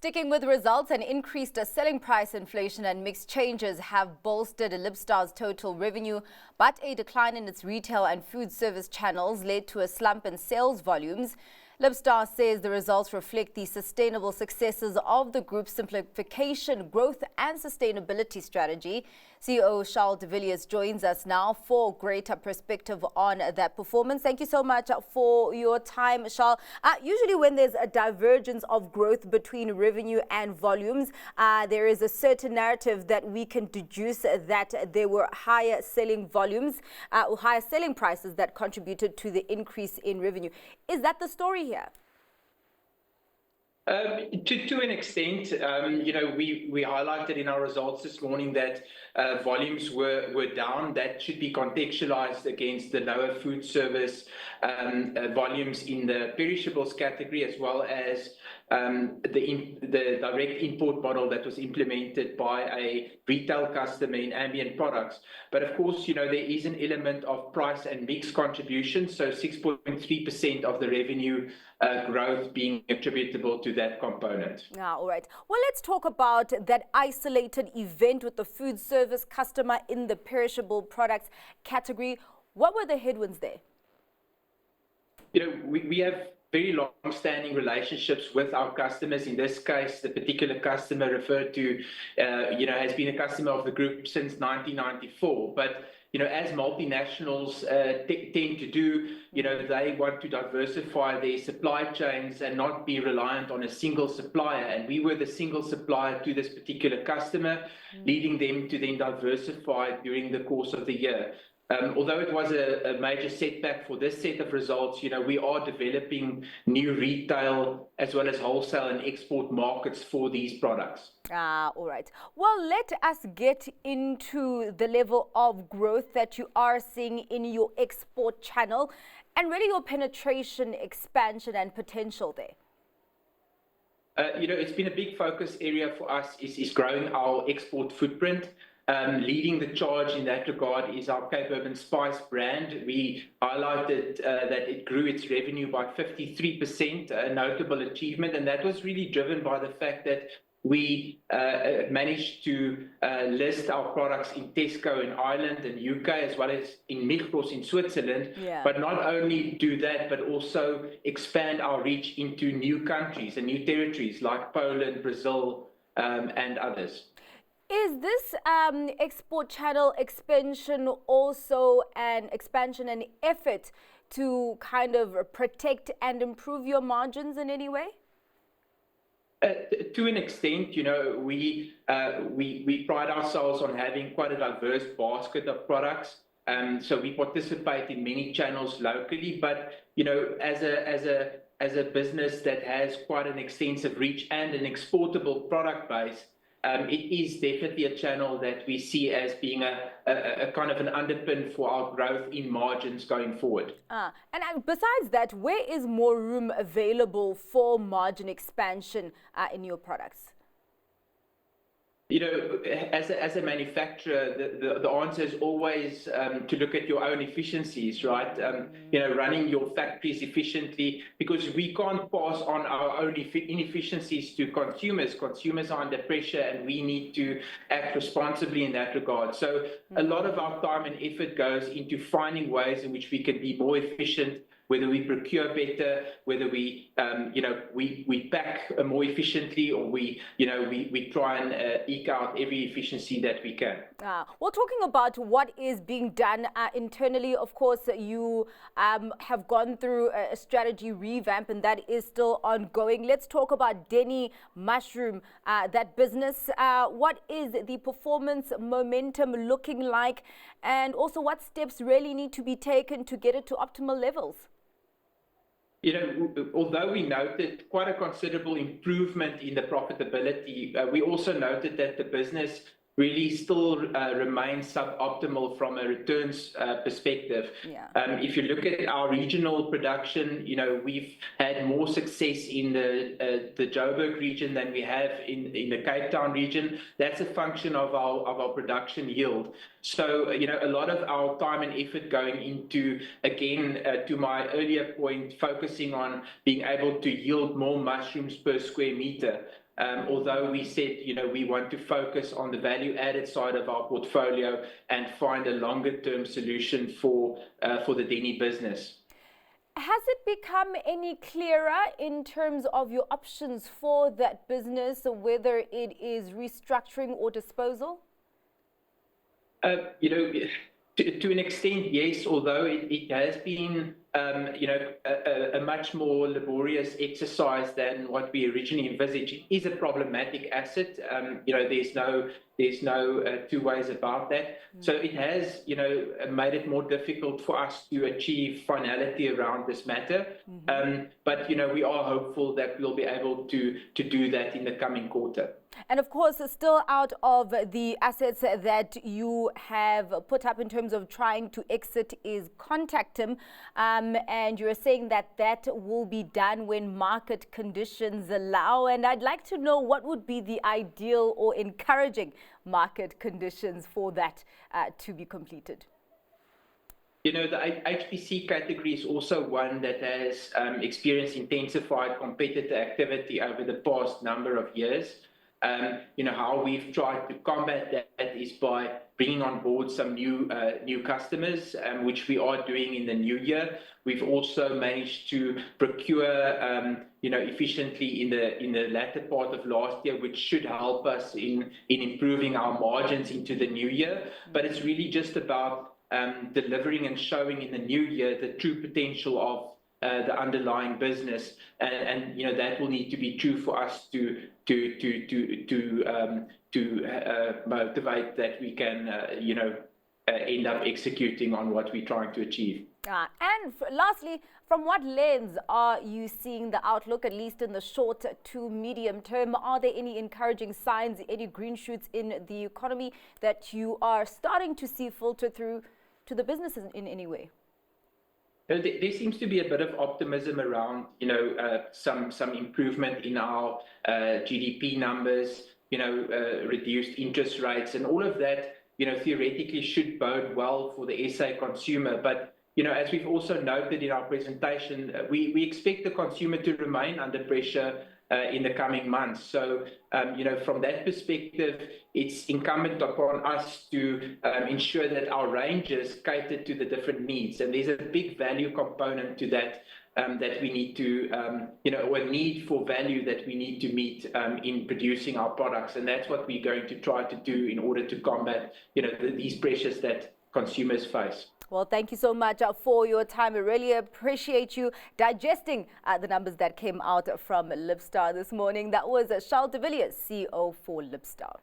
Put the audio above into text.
Sticking with results, and increased selling price inflation and mixed changes have bolstered Libstar's total revenue, but a decline in its retail and food service channels led to a slump in sales volumes. Libstar says the results reflect the sustainable successes of the group's simplification, growth and sustainability strategy. CEO Charl de Villiers joins us now for greater perspective on that performance. Thank you so much for your time, Charl. Usually when there's a divergence of growth between revenue and volumes, there is a certain narrative that we can deduce that there were higher selling volumes, or higher selling prices that contributed to the increase in revenue. Is that the story here? To an extent, we highlighted in our results this morning that volumes were down. That should be contextualized against the lower food service volumes in the perishables category, as well as the direct import model that was implemented by a retail customer in ambient products. But of course, there is an element of price and mix contribution, so 6.3% of the revenue growth being attributable to that component. All right. Well, let's talk about that isolated event with the food service customer in the perishable products category. What were the headwinds there? We have very long-standing relationships with our customers. In this case, the particular customer referred to, has been a customer of the group since 1994. But as multinationals tend to do, they want to diversify their supply chains and not be reliant on a single supplier. And we were the single supplier to this particular customer, leading them to then diversify during the course of the year. Although it was a major setback for this set of results, we are developing new retail as well as wholesale and export markets for these products. All right. Well, let us get into the level of growth that you are seeing in your export channel and really your penetration, expansion and potential there. It's been a big focus area for us is growing our export footprint. Leading the charge in that regard is our Cape Urban Spice brand. We highlighted that it grew its revenue by 53%, a notable achievement, and that was really driven by the fact that we managed to list our products in Tesco in Ireland and UK, as well as in Migros in Switzerland. Yeah. But not only do that, but also expand our reach into new countries and new territories like Poland, Brazil, and others. Is this export channel expansion also an expansion and effort to kind of protect and improve your margins in any way? To an extent, we pride ourselves on having quite a diverse basket of products. So we participate in many channels locally, but as a business that has quite an extensive reach and an exportable product base, it is definitely a channel that we see as being a kind of an underpin for our growth in margins going forward. And besides that, where is more room available for margin expansion in your products? As a manufacturer, the answer is always to look at your own efficiencies, right? Running your factories efficiently, because we can't pass on our own inefficiencies to consumers. Consumers are under pressure, and we need to act responsibly in that regard. So a lot of our time and effort goes into finding ways in which we can be more efficient, whether we procure better, whether we pack more efficiently, or we try and eke out every efficiency that we can. Well, talking about what is being done internally, of course, you have gone through a strategy revamp, and that is still ongoing. Let's talk about Denny Mushroom, that business. What is the performance momentum looking like, and also what steps really need to be taken to get it to optimal levels? Although we noted quite a considerable improvement in the profitability, we also noted that the business really still remains suboptimal from a returns perspective. Yeah. If you look at our regional production, we've had more success in the Joburg region than we have in the Cape Town region. That's a function of our production yield. So, a lot of our time and effort going into, again, to my earlier point, focusing on being able to yield more mushrooms per square meter. although we said, we want to focus on the value-added side of our portfolio and find a longer-term solution for the Denny business. Has it become any clearer in terms of your options for that business, whether it is restructuring or disposal? To an extent, yes, although it has been, a much more laborious exercise than what we originally envisaged. It is a problematic asset. There's no two ways about that. So it has, made it more difficult for us to achieve finality around this matter. But, we are hopeful that we'll be able to do that in the coming quarter. And of course, still out of the assets that you have put up in terms of trying to exit is Contactim. And you're saying that that will be done when market conditions allow. And I'd like to know what would be the ideal or encouraging market conditions for that to be completed. The HPC category is also one that has experienced intensified competitor activity over the past number of years. How we've tried to combat that is by bringing on board some new customers, which we are doing in the new year. We've also managed to procure, efficiently in the latter part of last year, which should help us in improving our margins into the new year. But it's really just about delivering and showing in the new year the true potential of the underlying business, and that will need to be true for us to motivate that we can end up executing on what we're trying to achieve. And lastly, from what lens are you seeing the outlook, at least in the short to medium term? Are there any encouraging signs, any green shoots in the economy that you are starting to see filter through to the businesses in any way? There seems to be a bit of optimism around, some improvement in our GDP numbers, reduced interest rates, and all of that, theoretically should bode well for the SA consumer. But, as we've also noted in our presentation, we expect the consumer to remain under pressure in the coming months. So, from that perspective, it's incumbent upon us to ensure that our ranges cater to the different needs. And there's a big value component to that, that we need to, or a need for value that we need to meet in producing our products. And that's what we're going to try to do in order to combat, these pressures that consumers face. Well, thank you so much for your time. I really appreciate you digesting the numbers that came out from Libstar this morning. That was Charl de Villiers, CEO for Libstar.